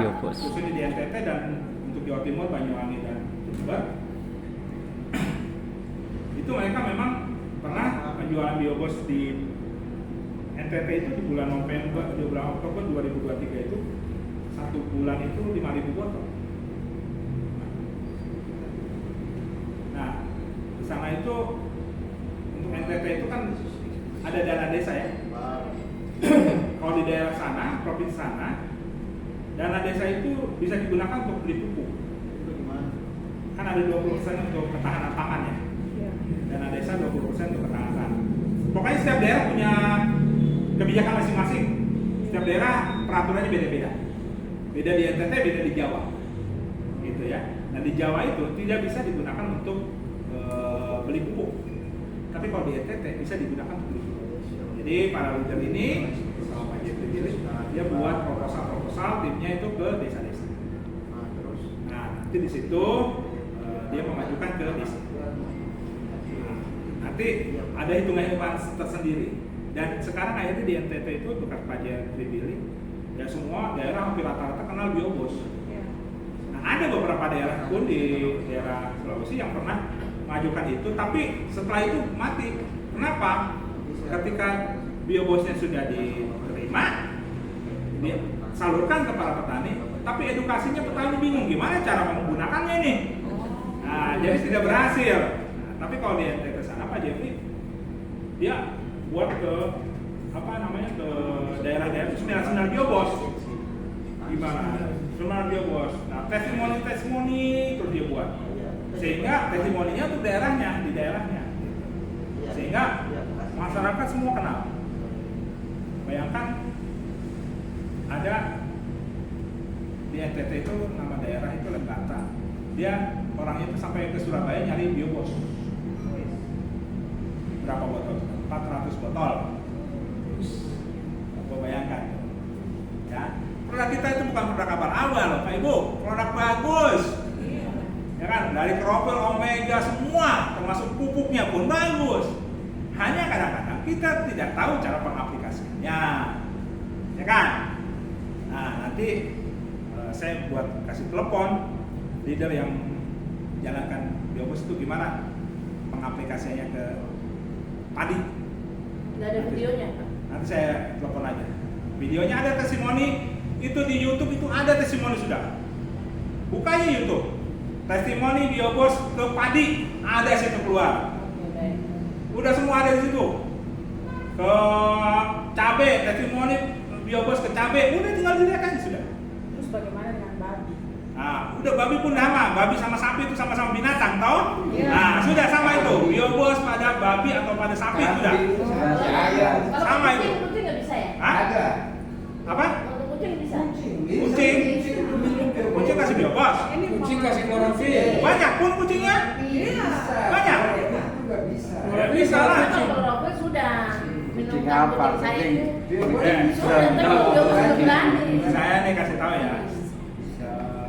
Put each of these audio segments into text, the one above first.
biobos. khususnya di NTT dan untuk Jawa Timur, Banyuwangi dan Jember. Itu mereka memang pernah penjualan biobos di NTT itu di bulan November, di bulan Oktober 2023 itu satu bulan itu 5.000 botol. Nah, di sana itu untuk NTT itu kan ada dana desa ya. Kalau di daerah sana, provinsi sana, dana desa itu bisa digunakan untuk beli pupuk. Kan ada 20% untuk ketahanan pangan ya. Dana desa 20% untuk ketahanan pangan. Pokoknya setiap daerah punya kebijakan masing-masing. Setiap daerah peraturannya beda-beda. Beda di NTT, beda di Jawa. Gitu ya. Nah di Jawa itu tidak bisa digunakan untuk beli pupuk. Tapi kalau di NTT bisa digunakan untuk beli pupuk. Jadi para leader ini sama Pak Jeffrey Billy, dia buat proposal timnya itu ke desa-desa. Nah nanti di situ dia mengajukan ke desa. Nanti ada hitungan tersendiri. Dan sekarang akhirnya di NTT itu bekas Pak Jeffrey Billy, ya semua daerah hampir rata-rata kenal biobos. Nah ada beberapa daerah pun di daerah Sulawesi yang pernah mengajukan itu, tapi setelah itu mati. Kenapa? Ketika biobosnya sudah diterima, dia salurkan ke para petani, tapi edukasinya petani bingung gimana cara menggunakannya nih. Nah, jadi tidak berhasil. Nah, tapi kalau di NTT sana Pak Jeffrey, dia buat ke ke daerah-daerah seminar biobos. Gimana? Seminar biobos. Nah, testimoni terus dia buat. Sehingga testimoninya untuk daerahnya, di daerahnya. Sehingga masyarakat semua kenal. Bayangkan ada di NTT itu nama daerah itu Lenggata. Dia orangnya itu sampai ke Surabaya nyari biobos. Berapa botol? 400 botol. Coba bayangkan. Ya, produk kita itu bukan produk abal-abal, Pak Ibu. Produk bagus. Ya kan, dari Cropel, Omega semua, termasuk pupuknya pun bagus. Hanya kadang-kadang kita tidak tahu cara pengaplikasiannya, ya kan? Nah nanti saya buat kasih telepon leader yang jalankan biobos itu gimana pengaplikasiannya ke padi. Nggak ada videonya? Nanti saya telepon aja. Videonya ada testimoni itu di YouTube itu ada testimoni sudah. Buka aja YouTube. Testimoni biobos ke padi ada situ keluar. Udah semua ada di situ. Ke cabe, testimoni biobos ke cabe, udah tinggal dilihat aja sudah. Terus bagaimana dengan babi? Nah, udah babi pun sama, babi sama sapi itu sama-sama binatang, toh? Iya. Nah, sudah sama itu. Biobos pada babi atau pada sapi sudah. Sama itu. Kucing nggak bisa ya? Hah? Ada. Apa? Kalau kucing bisa. Kucing. Kucing kasih biobos. Kucing kasih klorofil. Banyak pun kucingnya. Iya. Banyak. Nggak bisa. Ya, bisa lah. Kalau rokok sudah. Kucing Minumkan apa? kucing saya Kucing. itu. Sudah. Sudah berani. Saya nih kasih tahu ya,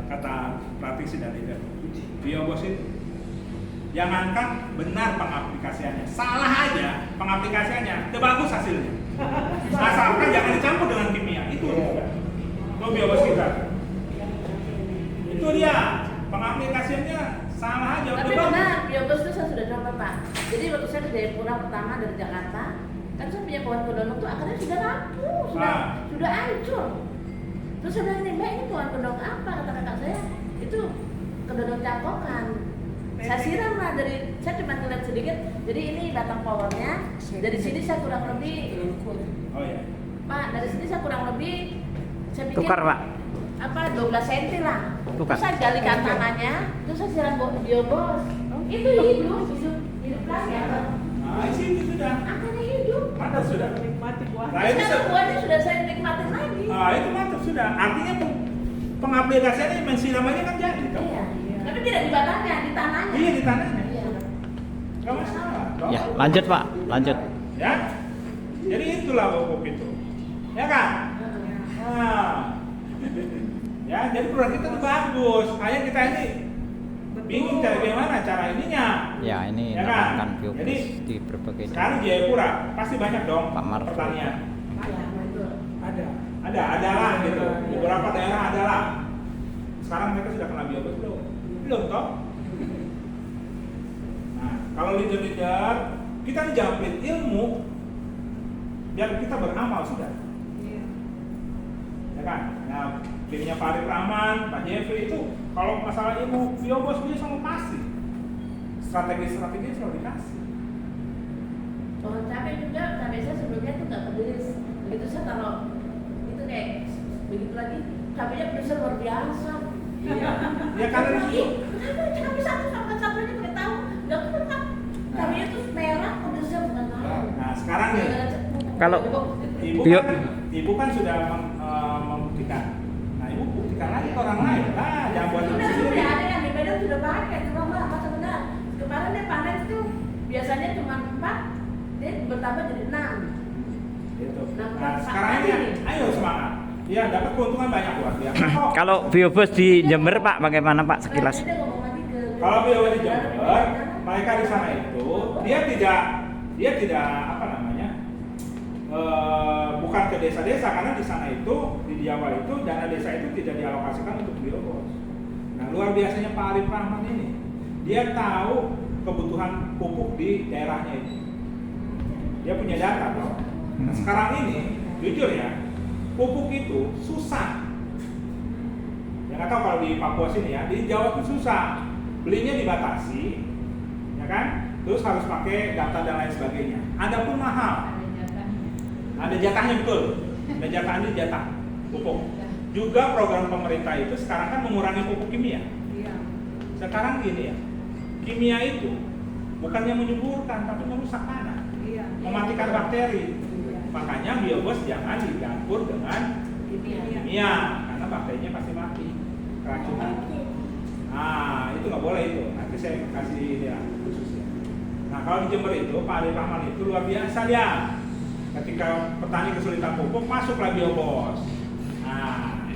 kata praktisi dan leader, biobos itu jangankan benar pengaplikasiannya, salah aja pengaplikasiannya, udah bagus hasilnya. Asalkan jangan dicampur dengan kimia, itu biobos kita. Itu dia pengaplikasiannya salah aja. Tapi udah bagus. benar, biobos itu saya sudah contoh Pak. Jadi waktu saya ke Jayapura pertama dari Jakarta, kan saya punya pohon kedondong tuh akarnya sudah rapuh, sudah hancur. Terus saya bilang, Mbak ini pohon kedondong apa? Kata kakak saya, itu kedondong cangkokan. Saya siram lah saya cuma ngeliat sedikit. Jadi ini batang pohonnya, dari sini saya kurang lebih, Oh ya. Pak, dari sini saya kurang lebih, saya bikin Tukar, Pak. 12 cm lah. Tukar. Terus saya galikan tangannya, terus saya siram biobos. Itu hidup lagi. Nah, sini sudah. Akarnya hidup. Mantap sudah. Nikmati buah. Nah, itu Sekarang buahnya sudah saya nikmatin lagi. itu mantap sudah. Artinya pengaplikasiannya mensiramanya kan jadi. Toh? Iya. Tapi tidak di batangnya, di tanahnya. Iya di tanahnya. Iya. Gak masalah. Ya, lanjut Pak, lanjut. Ya. Jadi itulah pupuk itu. Ya kan? Nah. Ya, jadi produk kita tuh bagus. Hanya kita ini bingung cara gimana cara ininya. Ya, ini Ya kan? menerapkan biobos Jadi, di berbagai sekarang di Jayapura pasti banyak dong Pak Marto. pertanian. Iya, betul. Ada lah gitu. Beberapa daerah ada lah. sekarang mereka sudah kena biobos belum? Belum toh? Nah, kalau leader-leader kita nih jangan pelit ilmu, biar kita beramal sudah. Ya kan? Nah, timnya Pak Arif Rahman, Pak Jeffrey itu kalau masalah ilmu biobos dia selalu pasti. Strategi-strategi selalu dikasih. Oh, cabai juga, cabai saya sebelumnya tuh nggak pedes. Begitu saya taruh itu kayak begitu lagi, cabainya pedesnya luar biasa. Iya. Ya karena itu. Cabai satu sama cabainya pakai tahu, nggak kurang. Cabainya tuh merah, pedesnya bukan tahu. Nah, sekarang nih, Kalau ibu kan sudah membuktikan. Nah, ibu buktikan lagi ke orang lain. Nah, jangan buat ibu sendiri. Sudah ada yang di Medan sudah pakai, cuma mbak apa sebenarnya? Kemarin dia panen itu biasanya cuma 4, dia bertambah jadi 6. Gitu. Nah, sekarang ini ayo semangat. Iya, dapat keuntungan banyak buat dia. kalau biobos di Jember Pak, bagaimana Pak sekilas? Kalau biobos di Jember, mereka di sana itu dia tidak apa namanya? Bukan ke desa-desa karena di sana itu di Jawa itu dana desa itu tidak dialokasikan untuk biobos. Nah, luar biasanya Pak Arif Rahman ini, dia tahu kebutuhan pupuk di daerahnya itu. Dia punya data toh. Nah, sekarang ini jujur ya, pupuk itu susah. Ya nggak tahu kalau di Papua sini ya, di Jawa itu susah. Belinya dibatasi, ya kan? Terus harus pakai data dan lain sebagainya. Ada pun mahal. Ada jatahnya betul. Ada jatahnya jatah pupuk. Juga program pemerintah itu sekarang kan mengurangi pupuk kimia. Sekarang gini ya, kimia itu bukannya menyuburkan tapi merusak tanah, mematikan bakteri. Makanya biobos jangan dicampur dengan kimia karena bakterinya pasti mati, keracunan. Nah, itu nggak boleh itu. Nanti saya kasih ini ya khususnya. Nah, kalau di Jember itu Pak Arif Rahman itu luar biasa dia. Ketika petani kesulitan pupuk, masuklah biobos. Nah,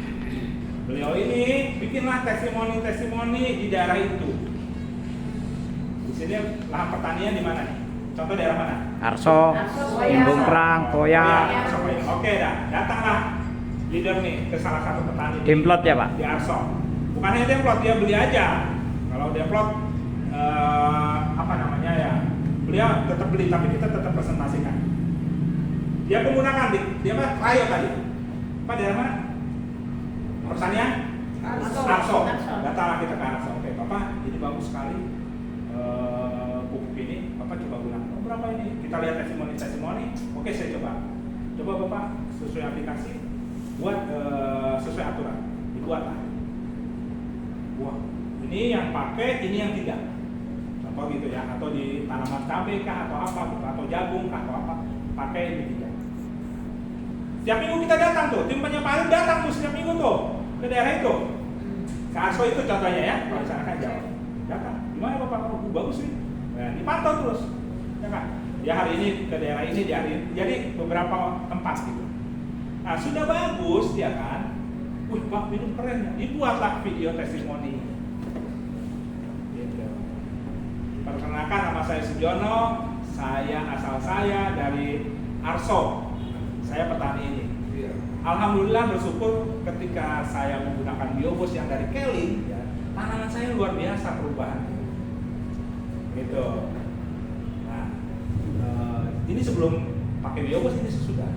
beliau ini bikinlah testimoni di daerah itu. Di sini lahan pertanian di mana nih? Contoh daerah mana? Arso, Limbung Prang, Koya. Oke dah, datanglah leader nih ke salah satu petani Demplot ya Pak? di Arso. Bukan hanya demplot, dia beli aja. Kalau demplot apa namanya ya, beliau tetap beli tapi kita tetap presentasikan. Dia menggunakan dia apa? Rayo tadi. Apa daerah mana? Pertanian? Arso. Datanglah kita ke Arso. Oke, Bapak, ini bagus sekali. Pupuk ini, Bapak coba gunakan. Oh, berapa ini? Kita lihat testimoni. Oke, saya coba. Coba Bapak sesuai aplikasi, buat sesuai aturan. Dibuatlah. Wah, ini yang pakai, ini yang tidak. Contoh gitu ya, atau di tanaman cabai kah atau apa gitu, atau jagung kah atau apa, pakai ini tidak. Setiap minggu kita datang tuh, tim penyeparan datang tuh setiap minggu tuh ke daerah itu. Ke Arso itu contohnya ya, kalau di sana kan Jawa. Datang, gimana Bapak? Oh, bagus nih. Nah, dipantau terus, ya kan? Ya hari ini ke daerah ini, jadi beberapa tempat gitu. Nah, sudah bagus ya kan? Wih, Pak, minum keren ya. Dibuatlah video testimoni. Gitu. Perkenalkan, nama saya Sujono. Asal saya dari Arso. Saya petani ini. Alhamdulillah bersyukur ketika saya menggunakan biobos yang dari Kelly, ya, tanaman saya luar biasa perubahan. Gitu. Nah, ini sebelum pakai biobos ini sesudah.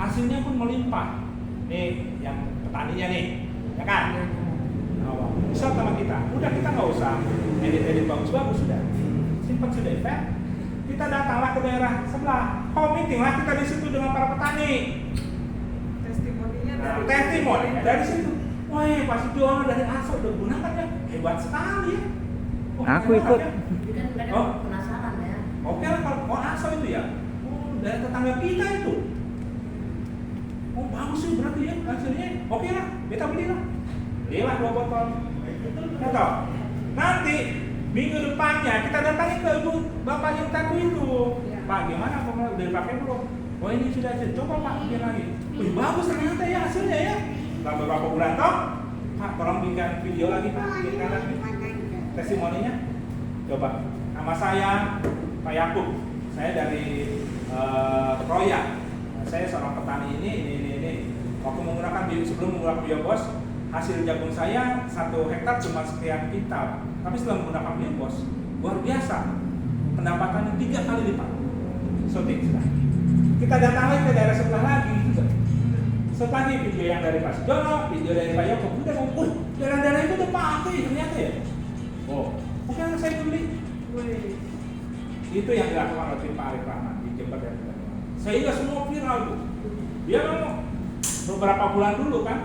Hasilnya pun melimpah. Nih yang petaninya nih, ya kan? Nah, bisa sama kita. Udah kita nggak usah edit bagus-bagus sudah. Simpan sudah efek. Kita datanglah ke daerah sebelah. Meeting lah kita di situ dengan para petani. Testimoninya Nah, testimoni dari situ. Wah, Pak Sujono dari Arso udah gunakan ya, hebat sekali ya. Oh, Aku hebat ikut. ya. Kan mereka Oh. penasaran ya. Oke lah kalau Arso itu ya. Oh, dari tetangga kita itu. Oh, bagus sih berarti ya hasilnya. Oke lah, kita belilah. Belilah 2 botol. Ya toh. Nanti minggu depannya kita datangi ke ibu bapak yang tadi itu. Pak, gimana Pak, udah dipakai belum? Oh, ini sudah hasil. Coba Pak, bikin lagi. Wih, bagus ternyata ya hasilnya ya. Setelah beberapa bulan toh, Pak, tolong bikin video lagi Pak, bikin lagi testimoninya. Coba. Nama saya Pak Yakub. Saya dari Kroya. Nah, saya seorang petani ini. Waktu menggunakan sebelum menggunakan biobos, hasil jagung saya 1 hektar cuma sekian kintal, tapi setelah menggunakan biobos luar biasa, pendapatannya 3 kali lipat. Shooting sudah. Kita datang lagi ke daerah sebelah lagi. Setelah ini video yang dari Pak Jono, video dari Pak Yoko, udah ngomong, daerah-daerah itu udah pakai ternyata ya. Oh, bukan yang saya beli. Itu yang dilakukan oleh tim Pak Arif Rahman di Jember dan Banyuwangi. Sehingga semua viral tuh. Dia ngomong beberapa bulan dulu kan,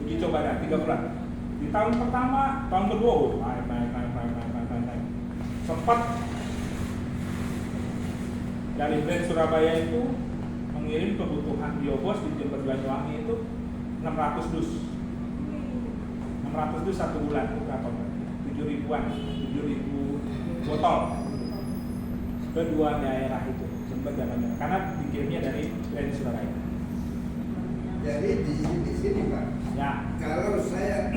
uji coba dan 3 bulan. Di tahun pertama, tahun kedua, naik. Sempat dari brand Surabaya itu mengirim kebutuhan biobos di Jember Banyuwangi itu 600 dus. 600 dus 1 bulan itu berapa? 7.000 botol ke 2 daerah itu, Jember dan Banyuwangi, karena dikirimnya dari brand Surabaya. Jadi di sini Pak, Ya. kalau saya